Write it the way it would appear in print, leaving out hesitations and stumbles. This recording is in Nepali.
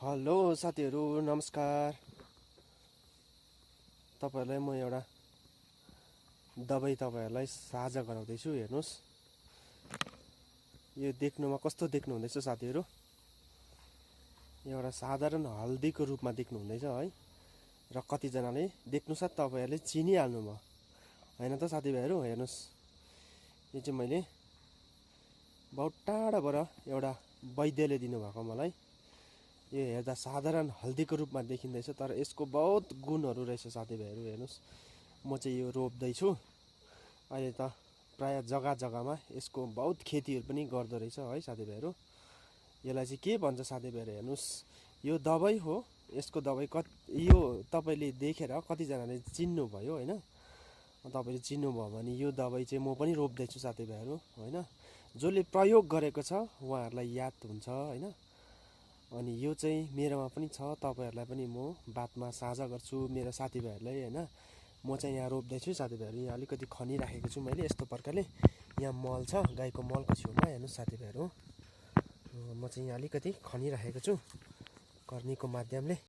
हेलो साथीहरू नमस्कार। तपाईहरुलाई म एउटा दबाई तपाईहरुलाई साझा गराउँदैछु। हेर्नुस्, यो देख्नुमा कस्तो देख्नु हुँदैछ साथीहरू? एउटा साधारण हल्दीको रूपमा देख्नु हुँदैछ है। र कतिजनाले देख्नुसाथ तपाईहरुले चिनिहाल्नु भयो हैन त साथीभाइहरू? हेर्नुस्, यो चाहिँ मैले बहुत टाढाबाट एउटा वैद्यले दिनुभएको मलाई। यो हेर्दा साधारण हल्दीको रूपमा देखिँदैछ, तर यसको बहुत गुणहरू रहेछ साथीभाइहरू। हेर्नुस्, म चाहिँ यो रोप्दैछु अहिले त प्राय जग्गा जग्गामा यसको बहुत खेतीहरू पनि गर्दो रहेछ है साथीभाइहरू। यसलाई चाहिँ के भन्छ साथीभाइहरू? हेर्नुस्, यो दबाई हो। यसको दबाई यो तपाईले देखेर कतिजनाले चिन्नु भयो हैन? तपाईले चिन्नुभयो भने यो दबाई चाहिँ म पनि रोप्दैछु साथीभाइहरू हैन। जसले प्रयोग गरेको छ उहाँहरूलाई याद हुन्छ हैन। अनि यो चाहिँ मेरोमा पनि छ, तपाईहरुलाई पनि म बातमा साझा गर्छु मेरो साथीभाइहरुलाई हैन। म चाहिँ यहाँ रोप्दैछु साथीभाइहरू। यहाँ अलिकति खनिराखेको छु मैले यस्तो प्रकारले। यहाँ मल छ, गाईको मलको छेउमा। हेर्नुस् साथीभाइहरू, म चाहिँ यहाँ अलिकति खनिराखेको छु कर्नीको माध्यमले।